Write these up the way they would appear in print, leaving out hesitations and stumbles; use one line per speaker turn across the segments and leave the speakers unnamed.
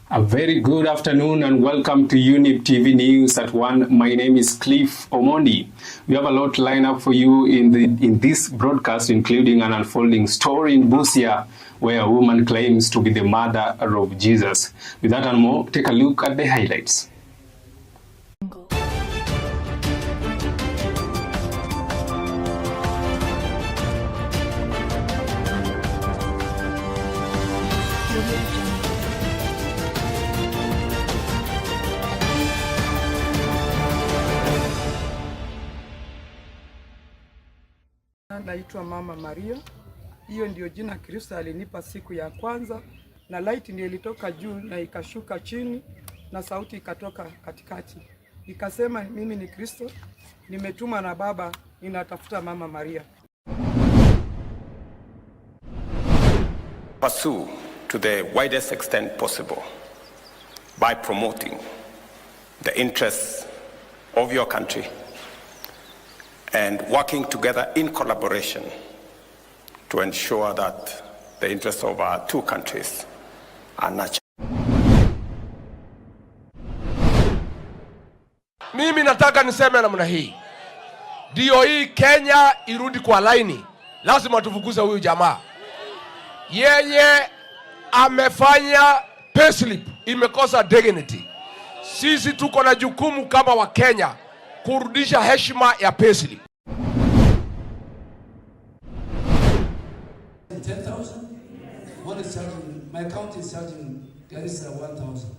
A very good afternoon and welcome to Younib TV News at 1. My name is Cliff Omondi. We have a lot lined up for you in this broadcast, including an unfolding story in Busia where a woman claims to be the mother of Jesus. With that and more, take a look at the highlights.
Naitwa Mama Maria. Hiyo ndio jina Kristo alinipa siku ya kwanza, na light ndio ilitoka juu na ikashuka chini na sauti ikatoka katikati. Ikasema mimi ni Kristo, nimetuma na Baba, ninatafuta Mama Maria.
Pursue to the widest extent possible by promoting the interests of your country and working together in collaboration to ensure that the interests of our two countries are nurtured.
Mimi nataka niseme namna hii. Ndio hii Kenya irudi kwa laini. Lazima tufukuze huyu jamaa. Yeye amefanya payslip, imekosa dignity. Sisi tuko na jukumu kama wa Kenya kurudisha heshima ya payslip.
10,000. One is charging, my account is charging Garissa 1,000.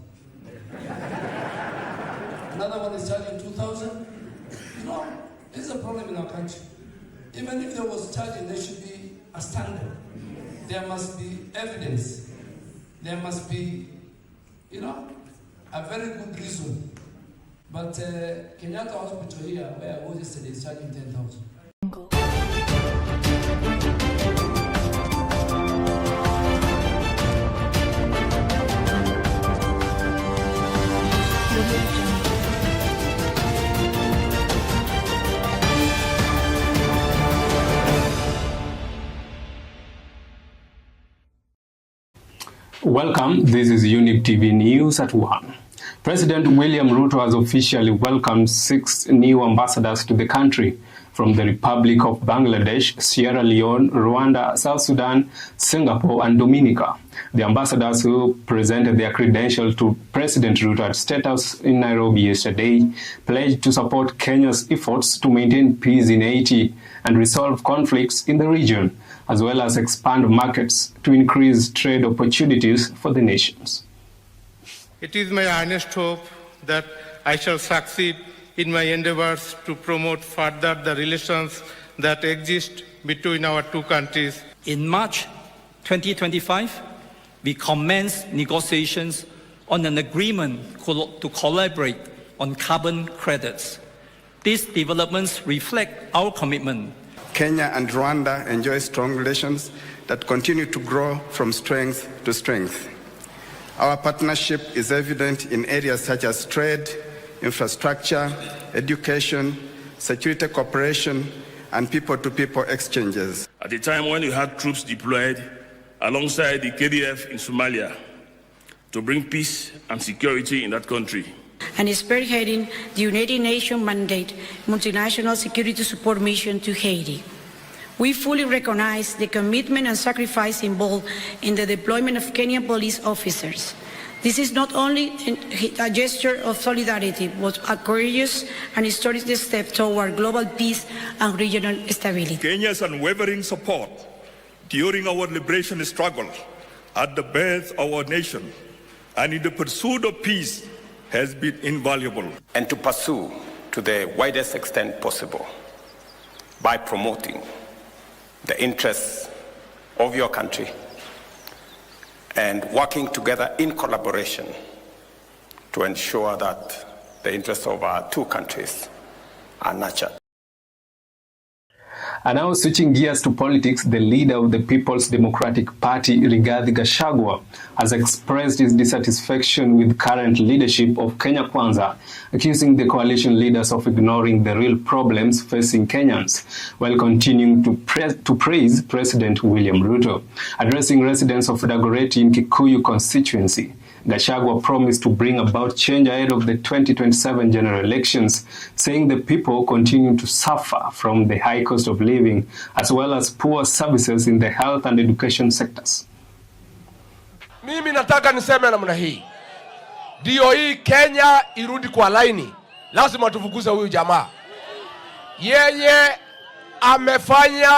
Another one is charging 2,000. You know, there's a problem in our country. Even if there was charging, there should be a standard. There must be evidence. There must be, you know, a very good reason. But Kenyatta Hospital here, where I was yesterday, is charging 10,000.
Welcome, this is Younib TV News at 1. President William Ruto has officially welcomed 6 new ambassadors to the country from the Republic of Bangladesh, Sierra Leone, Rwanda, South Sudan, Singapore, and Dominica. The ambassadors, who presented their credentials to President Ruto at State House in Nairobi yesterday, pledged to support Kenya's efforts to maintain peace in Haiti and resolve conflicts in the region, as well as expand markets to increase trade opportunities for the nations.
It is my earnest hope that I shall succeed in my endeavors to promote further the relations that exist between our two countries.
In March 2025, we commenced negotiations on an agreement to collaborate on carbon credits. These developments reflect our commitment.
Kenya and Rwanda enjoy strong relations that continue to grow from strength to strength. Our partnership is evident in areas such as trade, infrastructure, education, security cooperation, and people-to-people exchanges.
At the time when we had troops deployed alongside the KDF in Somalia to bring peace and security in that country,
and is spearheading the United Nations mandate multinational security support mission to Haiti. We fully recognize the commitment and sacrifice involved in the deployment of Kenyan police officers. This is not only a gesture of solidarity, but a courageous and historic step toward global peace and regional stability.
Kenya's unwavering support during our liberation struggle at the birth of our nation and in the pursuit of peace has been invaluable.
And to pursue to the widest extent possible by promoting the interests of your country and working together in collaboration to ensure that the interests of our two countries are nurtured.
And now switching gears to politics, the leader of the People's Democratic Party, Rigathi Gachagua, has expressed his dissatisfaction with current leadership of Kenya Kwanza, accusing the coalition leaders of ignoring the real problems facing Kenyans, while continuing to praise President William Ruto. Addressing residents of Dagoretti in Kikuyu constituency, Gachagua promised to bring about change ahead of the 2027 general elections, saying the people continue to suffer from the high cost of living as well as poor services in the health and education sectors.
Mimi nataka niseme namna hii. Ndio hii Kenya irudi kwa laini. Lazima tufukuze huyu jamaa. Yeye amefanya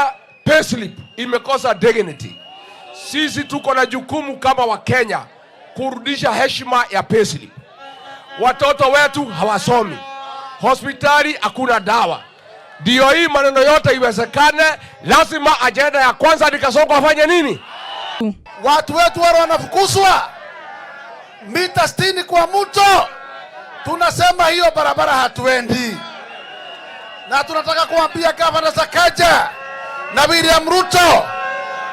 payslip imekosa dignity. Sisi tuko na jukumu kama wa Kenya kurudisha heshima ya payslip. Watoto wetu hawasomi. Hospitali hakuna dawa. Ndio hii maneno yote iwezekane, lazima ajenda ya kwanza nikasongo afanye nini?
Watu wetu wale wanafukuzwa mita 60 kwa mto. Tunasema hiyo barabara hatuendi. Na tunataka kuambia gavana Sakaja na William Ruto,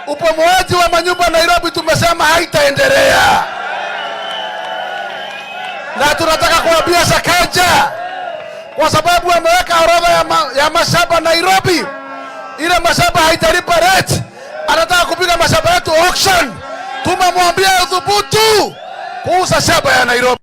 upomoaji wa manyumba Nairobi tumesema haitaendelea. Na tunataka kuambia Sakaja, kwa sababu ameweka orodha ya mashamba Nairobi, ile mashamba haitalipa rent, anataka kupiga mashamba yetu auction. Tumemwambia udhubutu kuuza shamba ya Nairobi.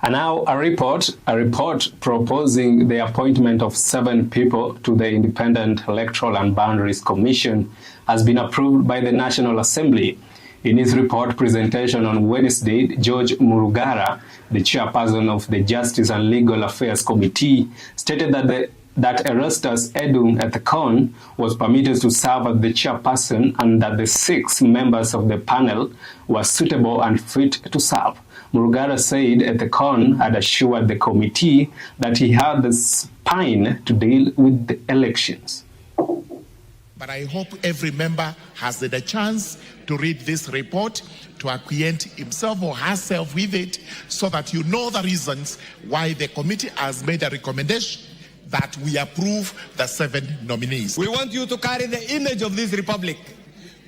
And now a report proposing the appointment of 7 people to the Independent Electoral and Boundaries Commission has been approved by the National Assembly. In his report presentation on Wednesday, George Murugara, the chairperson of the Justice and Legal Affairs Committee, stated that Erastus Edung Ethekon was permitted to serve as the chairperson and that the 6 members of the panel were suitable and fit to serve. Murugara said Ethekon had assured the committee that he had the spine to deal with the elections.
But I hope every member has the chance to read this report, to acquaint himself or herself with it, so that you know the reasons why the committee has made a recommendation that we approve the 7 nominees.
We want you to carry the image of this republic.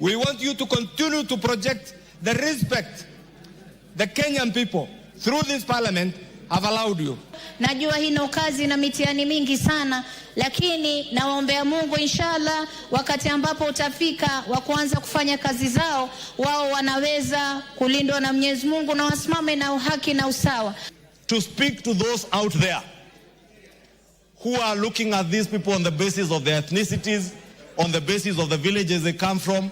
We want you to continue to project the respect the Kenyan people through this parliament have allowed you.
Najua hino kazi na mitihani mingi sana, lakini nawaombea Mungu inshallah wakati ambapo utafika wa kuanza kufanya kazi zao, wao wanaweza kulindwa na Mwenyezi Mungu na wasimame na haki na usawa.
To speak to those out there who are looking at these people on the basis of their ethnicities, on the basis of the villages they come from,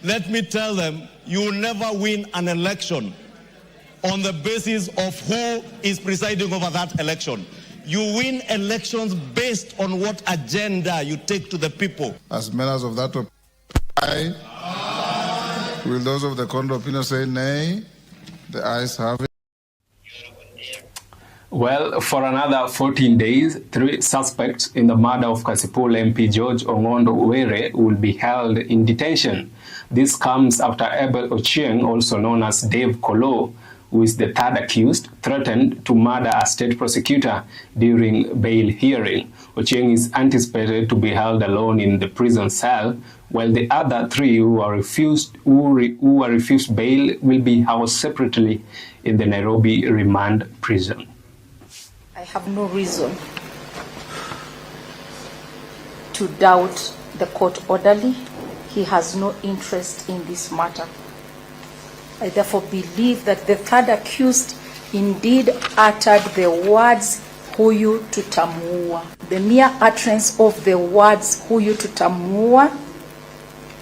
let me tell them, you will never win an election on the basis of who is presiding over that election. You win elections based on what agenda you take to the people.
As members of that opinion, aye. Will those of the contrary opinion say nay? The ayes have it.
Well, for another 14 days, 3 suspects in the murder of Kasipul MP George Ongondo Were will be held in detention. This comes after Abel Ochieng, also known as Dave Oloo, who is the 3rd accused, threatened to murder a state prosecutor during bail hearing. Ochieng is anticipated to be held alone in the prison cell, while the other 3 who are refused bail will be housed separately in the Nairobi remand prison.
I have no reason to doubt the court orderly. He has no interest in this matter. I therefore believe that the 3rd accused indeed uttered the words huyu tutamuua. The mere utterance of the words huyu tutamuua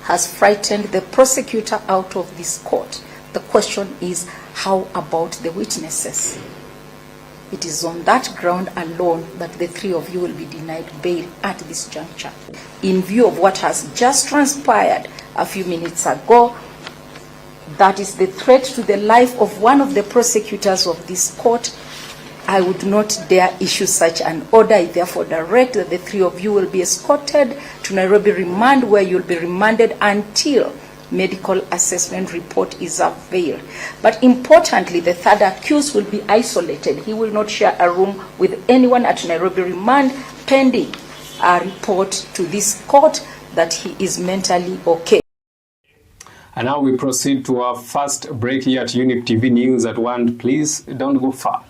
has frightened the prosecutor out of this court. The question is, how about the witnesses? It is on that ground alone that the 3 of you will be denied bail at this juncture. In view of what has just transpired a few minutes ago, that is the threat to the life of one of the prosecutors of this court, I would not dare issue such an order. I therefore direct that the 3 of you will be escorted to Nairobi remand, where you'll be remanded until medical assessment report is availed. But importantly, the 3rd accused will be isolated. He will not share a room with anyone at Nairobi remand, pending a report to this court that he is mentally okay.
And now we proceed to our first break here at Younib TV News at 1. Please don't go far.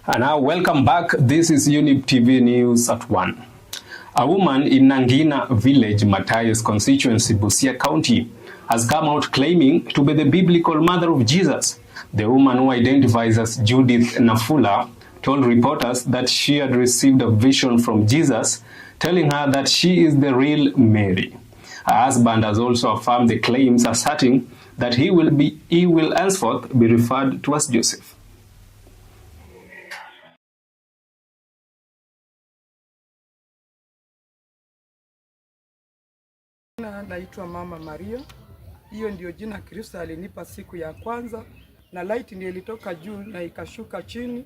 And now, welcome back. This is Younib TV News at 1. A woman in Nangina village, Matayos constituency, Busia County, has come out claiming to be the biblical mother of Jesus. The woman, who identifies as Judith Nafula, told reporters that she had received a vision from Jesus telling her that she is the real Mary. Her husband has also affirmed the claims, asserting that he will henceforth be referred to as Joseph.
Naitwa Mama Maria. Hiyo ndio jina Kristo alinipa siku ya kwanza, na light ndio ilitoka juu na ikashuka chini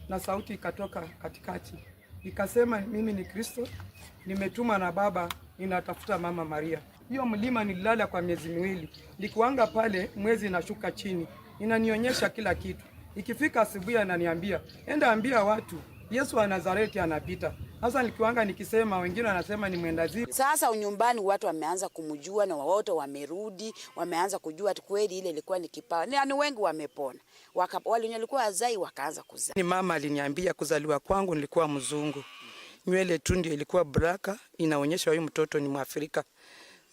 na sauti ikatoka katikati. Ikasema mimi ni Kristo, nimetuma na Baba, ninatafuta Mama Maria. Hiyo mlima nililala kwa miezi miwili. Nikuanga pale, mwezi inashuka chini. Inanionyesha kila kitu. Ikifika asubuhi ananiambia, enda ambia watu Yesu wa Nazareti anapita. Sasa nikiwanga nikisema, wengine wanasema ni mwendazimu.
Sasa nyumbani watu wameanza kumjua na wote wamerudi, wameanza kujua kweli ile ilikuwa ni kipawa. Ni wengi wamepona. Wale walikuwa wazai wakaanza kuzaa.
Ni mama aliniambia kuzaliwa kwangu nilikuwa mzungu. Nywele tu ndio ilikuwa braka, inaonyesha huyu mtoto ni Mwafrika.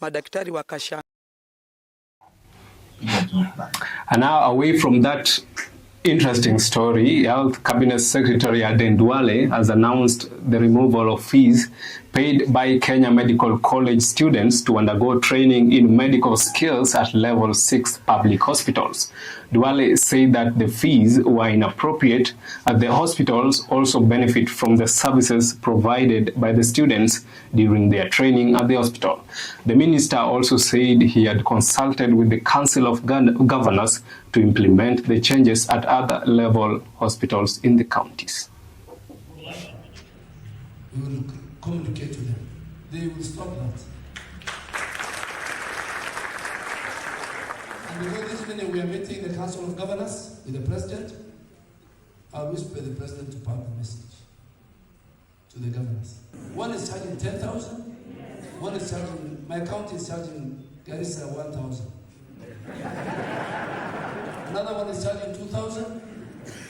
Madaktari wakasha.
And now, away from that interesting story, Health Cabinet Secretary Aden Duale has announced the removal of fees paid by Kenya Medical College students to undergo training in medical skills at level 6 public hospitals. Duale said that the fees were inappropriate, as the hospitals also benefit from the services provided by the students during their training at the hospital. The minister also said he had consulted with the Council of Governors to implement the changes at other level hospitals in the counties.
We will communicate to them. They will stop that. And because this minute we are meeting the Council of Governors with the President, I'll whisper the President to pass the message to the governors. One is charging 10,000, one is charging, my county is charging Garissa 1,000. Another one is charging 2,000.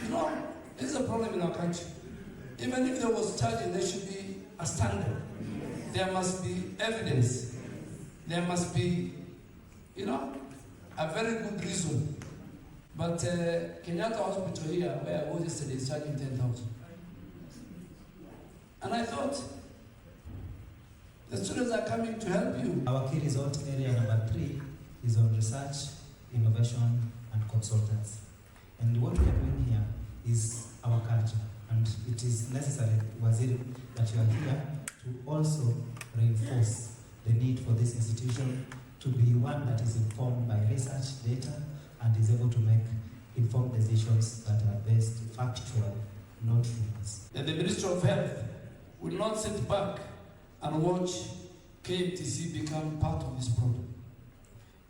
You know, this is a problem in our country. Even if there was charging, there should be a standard. There must be evidence. There must be, you know, a very good reason. But Kenyatta Hospital here, where I was yesterday, is charging 10,000. And I thought, the students are coming to help you.
Our key result area number 3 is on research, innovation, and consultants. And what we are doing here is our culture. And it is necessary, Waziri, that you are here to also reinforce the need for this institution to be one that is informed by research data and is able to make informed decisions that are based factual, not rumors.
That the Ministry of Health will not sit back and watch KMTC become part of this problem.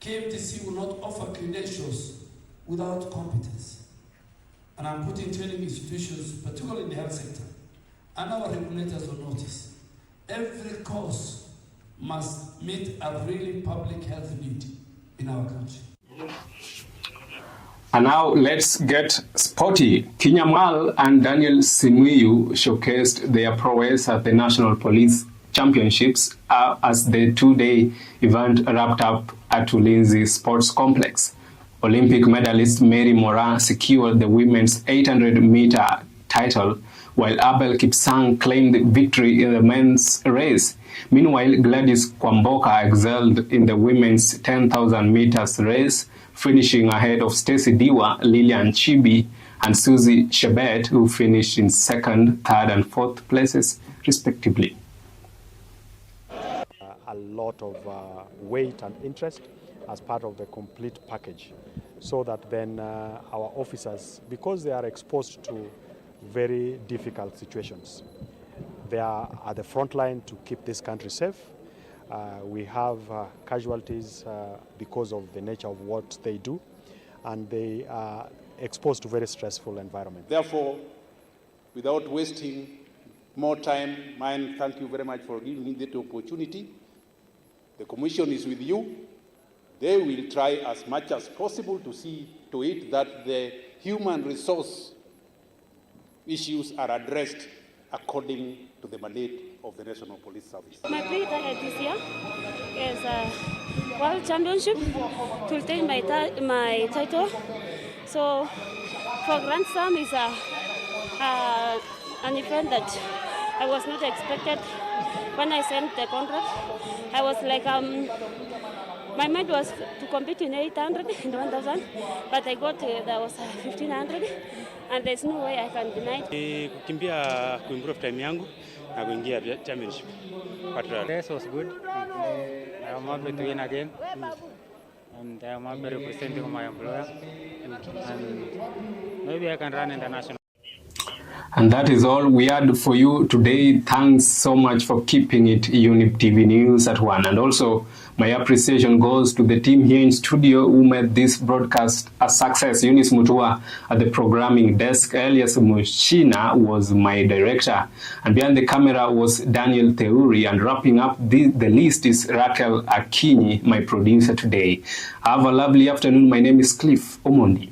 KMTC will not offer credentials without competence. And I'm putting training institutions, particularly in the health sector, and our regulators on notice. Every course must meet a really public health need in our country.
And now let's get sporty. Kinyamal and Daniel Simuyu showcased their prowess at the National Police Championships as the 2-day event wrapped up at Ulinzi Sports Complex. Olympic medalist Mary Moraa secured the women's 800-meter title, while Abel Kipsang claimed victory in the men's race. Meanwhile, Gladys Kwamboka excelled in the women's 10,000 meters race, finishing ahead of Stacy Diwa, Lilian Chibi, and Susie Chebet, who finished in 2nd, 3rd, and 4th places, respectively.
A lot of weight and interest as part of the complete package, so that then our officers, because they are exposed to very difficult situations, they are at the front line to keep this country safe. We have casualties because of the nature of what they do, and they are exposed to very stressful environment.
Therefore, without wasting more time, thank you very much for giving me that opportunity. The Commission is with you. They will try as much as possible to see to it that the human resource issues are addressed according to the mandate of the National Police Service.
My big target this year is World Championship to retain my title. So for Grand Slam is an event that I was not expected. When I signed the contract, I was like, my mind was to compete in 800 and 1000, but I got there was 1500, and there's no way I can deny it.
Kukimbia kuimprove time yangu na kuingia championship. But the race was good. I am happy to win again, and I am happy representing my employer, and maybe I can run international.
And that is all we had for you today. Thanks so much for keeping it Younib TV News at 1. And also, my appreciation goes to the team here in studio who made this broadcast a success. Eunice Mutua at the programming desk. Elias Mushina was my director. And behind the camera was Daniel Theuri. And wrapping up the list is Raquel Akinyi, my producer today. Have a lovely afternoon. My name is Cliff Omondi.